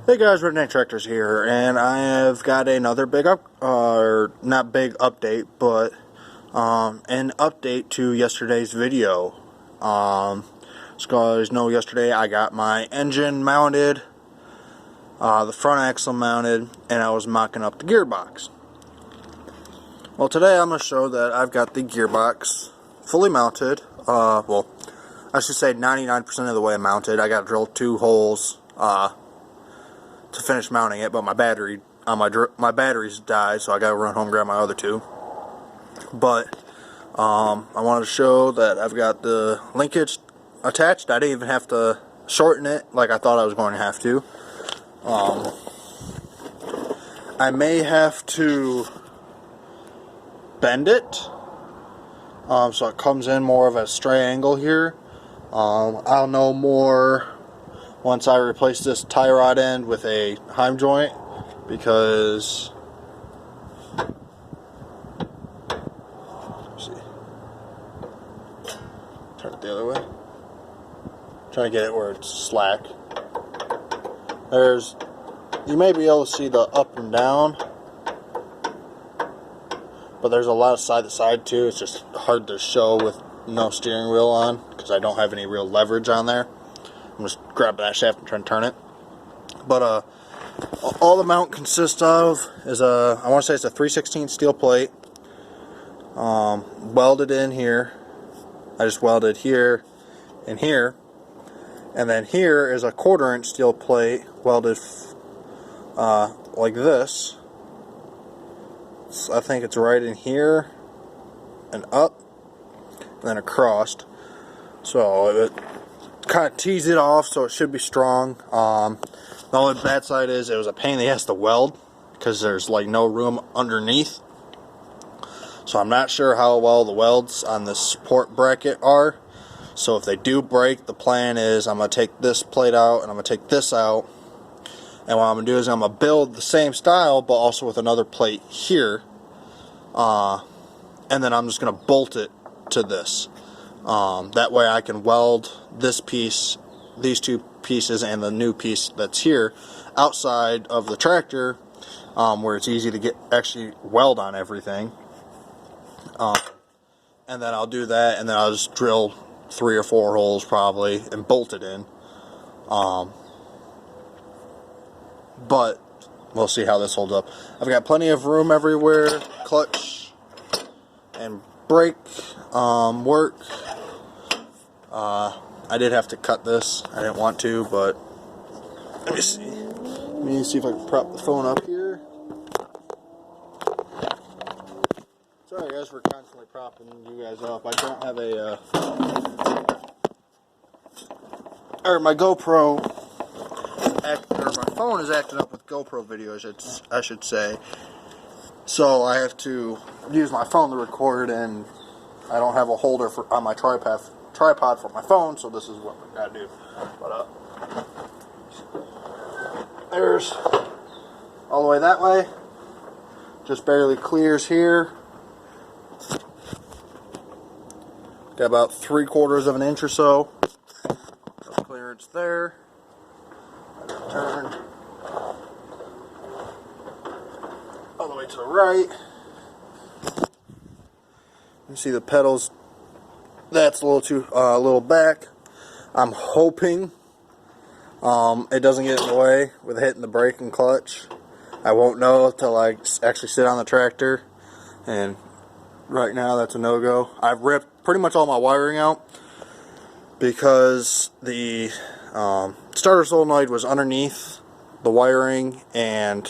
Hey guys, Redneck Tractors here, and I have got another big not big update, but an update to yesterday's video. As you guys know, yesterday I got my engine mounted, the front axle mounted, and I was mocking up the gearbox. Well, today I'm going to show that I've got the gearbox fully mounted. Well, I should say 99% of the way mounted. I got to drill 2 holes to finish mounting it, but my batteries died, so I gotta run home and grab my other 2. But I wanted to show that I've got the linkage attached. I didn't even have to shorten it like I thought I was going to have to. I may have to bend it so it comes in more of a straight angle here. I'll know more once I replace this tie rod end with a heim joint, because let's see, turn it the other way, trying to get it where it's slack. You may be able to see the up and down, but there's a lot of side to side too. It's just hard to show with no steering wheel on because I don't have any real leverage on there. I'm just grab that shaft and try and turn it. But all the mount consists of is I want to say it's a 3/16 steel plate, welded in here. I just welded here and here, and then here is a 1/4-inch steel plate welded like this. I think it's right in here and up and then across. So it kind of tease it off, so it should be strong. The only bad side is it was a pain in the ass to weld because there's like no room underneath. So I'm not sure how well the welds on this support bracket are. So if they do break, the plan is I'm going to take this plate out and I'm going to take this out. And what I'm going to do is I'm going to build the same style but also with another plate here. And then I'm just going to bolt it to this. That way I can weld this piece, these 2 pieces, and the new piece that's here outside of the tractor, where it's easy to actually weld on everything. And then I'll do that, and then I'll just drill 3 or 4 holes probably and bolt it in. But we'll see how this holds up. I've got plenty of room everywhere. Clutch and brake work. I did have to cut this. I didn't want to, but let me see. Let me see if I can prop the phone up here. Sorry guys, we're constantly propping you guys up. I don't have my GoPro, my phone is acting up with GoPro videos, I should say. So I have to use my phone to record, and I don't have a holder on my tripod for my phone, so this is what I gotta do. But there's all the way that way, just barely clears here. Got about 3/4 of an inch or so of clearance there. Turn all the way to the right. You see the pedals. That's a little back. I'm hoping it doesn't get in the way with hitting the brake and clutch. I won't know until I actually sit on the tractor, and right now that's a no-go. I've ripped pretty much all my wiring out because the starter solenoid was underneath the wiring, and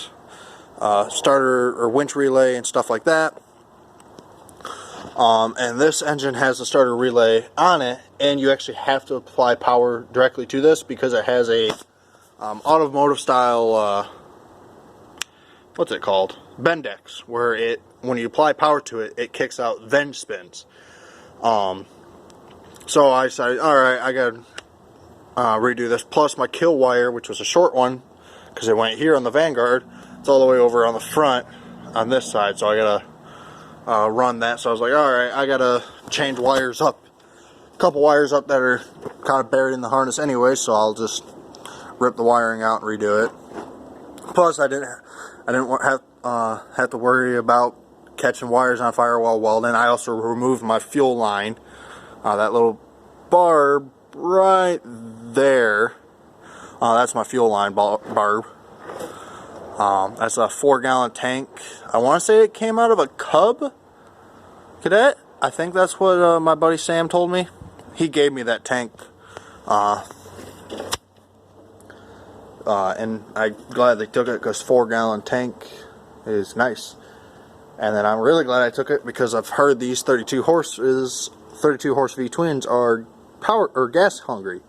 starter or winch relay and stuff like that. And this engine has a starter relay on it, and you actually have to apply power directly to this because it has a automotive style, what's it called? Bendex, where when you apply power to it, it kicks out venge spins. So I decided, alright, I gotta redo this. Plus my kill wire, which was a short one, because it went here on the Vanguard, it's all the way over on the front on this side, so I gotta run that. So I was like, alright, I gotta change wires up, a couple wires up that are kind of buried in the harness anyway, so I'll just rip the wiring out and redo it. Plus, I didn't have to worry about catching wires on fire while welding. I also removed my fuel line, that little barb right there. That's my fuel line barb. That's a 4-gallon tank. I want to say it came out of a Cub Cadet. I think that's what my buddy Sam told me. He gave me that tank. And I'm glad they took it because 4-gallon tank is nice. And then I'm really glad I took it because I've heard these 32 horse V twins are power or gas hungry.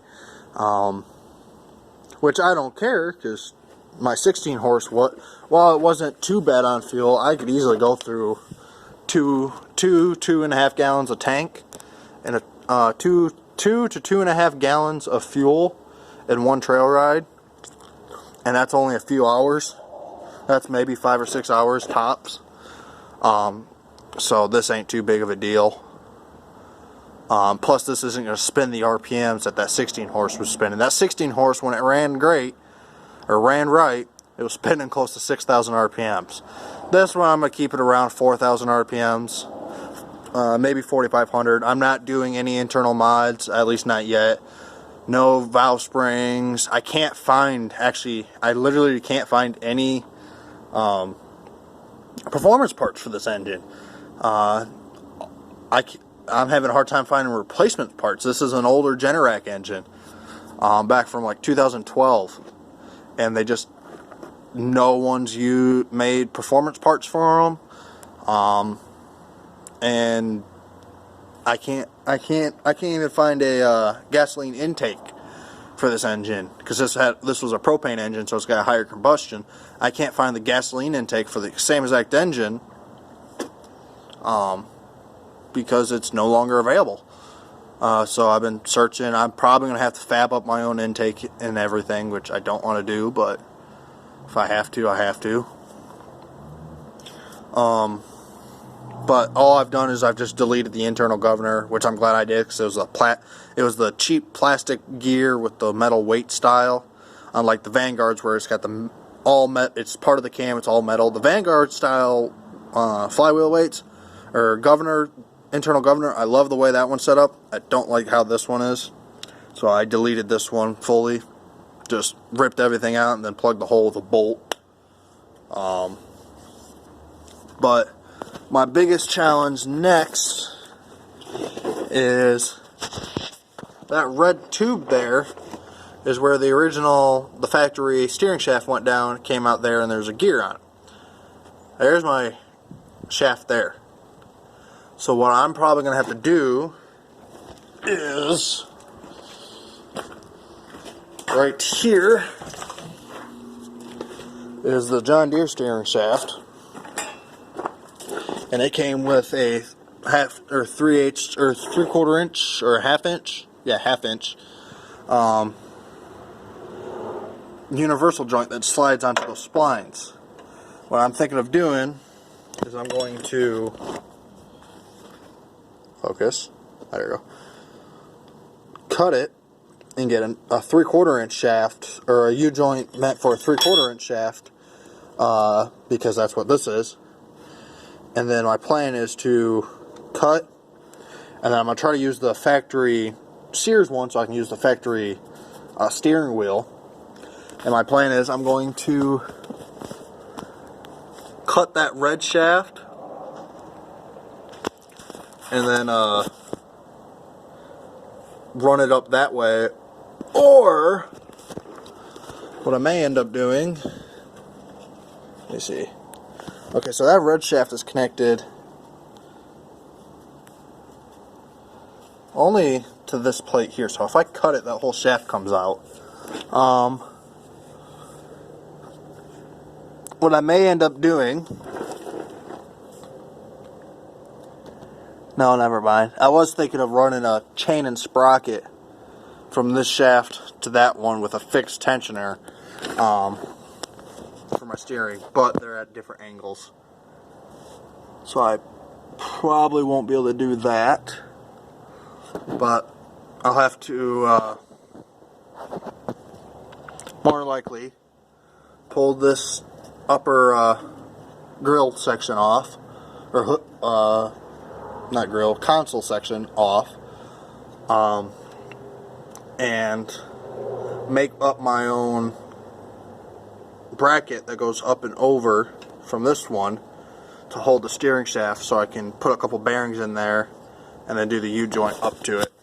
Which I don't care because my 16 horse, while it wasn't too bad on fuel, I could easily go through 2.5 gallons of tank and a 2 to 2.5 gallons of fuel in one trail ride, and that's only a few hours. That's maybe 5 or 6 hours tops. So this ain't too big of a deal. Plus this isn't going to spin the RPMs that 16 horse was spinning. That 16 horse, when it ran great, or ran right, it was spinning close to 6,000 RPMs. This one I'm going to keep it around 4,000 RPMs, maybe 4,500. I'm not doing any internal mods, at least not yet. No valve springs. I can't find, actually, I literally can't find any performance parts for this engine. I'm having a hard time finding replacement parts. This is an older Generac engine, back from like 2012, and no one's made performance parts for them, and I can't even find a gasoline intake for this engine because this was a propane engine, so it's got a higher combustion. I can't find the gasoline intake for the same exact engine, because it's no longer available. So I've been searching. I'm probably going to have to fab up my own intake and everything, which I don't want to do, but if I have to, I have to. But all I've done is I've just deleted the internal governor, which I'm glad I did because it was the cheap plastic gear with the metal weight style, unlike the Vanguards where it's got it's part of the cam, it's all metal. The Vanguard style flywheel weights or internal governor, I love the way that one's set up. I don't like how this one is, so I deleted this one fully. Just ripped everything out and then plugged the hole with a bolt. But my biggest challenge next is that red tube there is where the factory steering shaft went down, came out there, and there's a gear on it. There's my shaft there. So what I'm probably going to have to do is right here is the John Deere steering shaft, and it came with a half or 3/8 or 3/4 inch or half inch, half inch universal joint that slides onto those splines. What I'm thinking of doing is I'm going to focus. There you go. Cut it and get a 3/4 inch shaft, or a U-joint meant for a 3/4 inch shaft, because that's what this is. And then my plan is to cut, and then I'm going to try to use the factory Sears one so I can use the factory steering wheel. And my plan is I'm going to cut that red shaft and then run it up that way. Or what I may end up doing, let me see. Okay, so that red shaft is connected only to this plate here. So if I cut it, that whole shaft comes out. What I may end up doing, no, never mind. I was thinking of running a chain and sprocket from this shaft to that one with a fixed tensioner for my steering, but they're at different angles. So I probably won't be able to do that, but I'll have to more likely pulled this upper grill section off, or not grill, console section off, and make up my own bracket that goes up and over from this one to hold the steering shaft, so I can put a couple bearings in there and then do the U-joint up to it.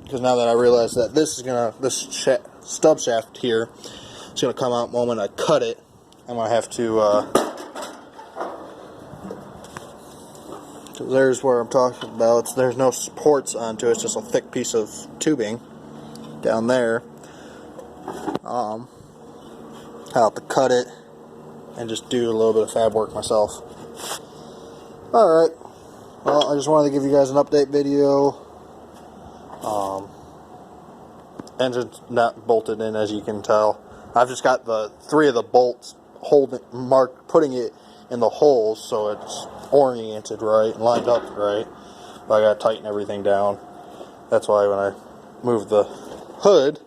Because now that I realize that this stub shaft here is gonna come out the moment I cut it, I'm gonna have to cause there's where I'm talking about. There's no supports onto it, it's just a thick piece of tubing down there. I'll have to cut it and just do a little bit of fab work myself. Alright, well, I just wanted to give you guys an update video. Engine's not bolted in, as you can tell. I've just got the 3 of the bolts putting it in the holes so it's oriented right and lined up right. But I gotta tighten everything down. That's why when I move the hood,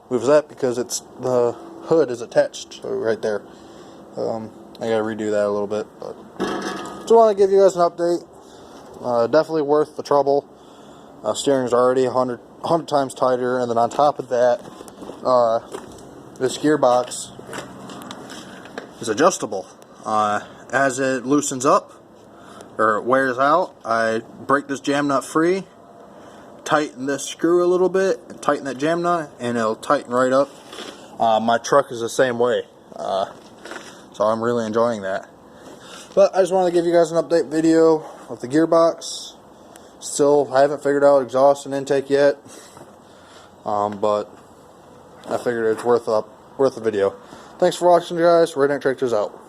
moves that because the hood is attached right there. I gotta redo that a little bit, but just want to give you guys an update. Definitely worth the trouble. Steering's already 100 times tighter, and then on top of that, this gearbox is adjustable. As it loosens up or it wears out, I break this jam nut free, tighten this screw a little bit, and tighten that jam nut, and it'll tighten right up. My truck is the same way, so I'm really enjoying that. But I just wanted to give you guys an update video of the gearbox. Still, I haven't figured out exhaust and intake yet, but I figured it's worth the video. Thanks for watching, guys. Redneck Tractors out.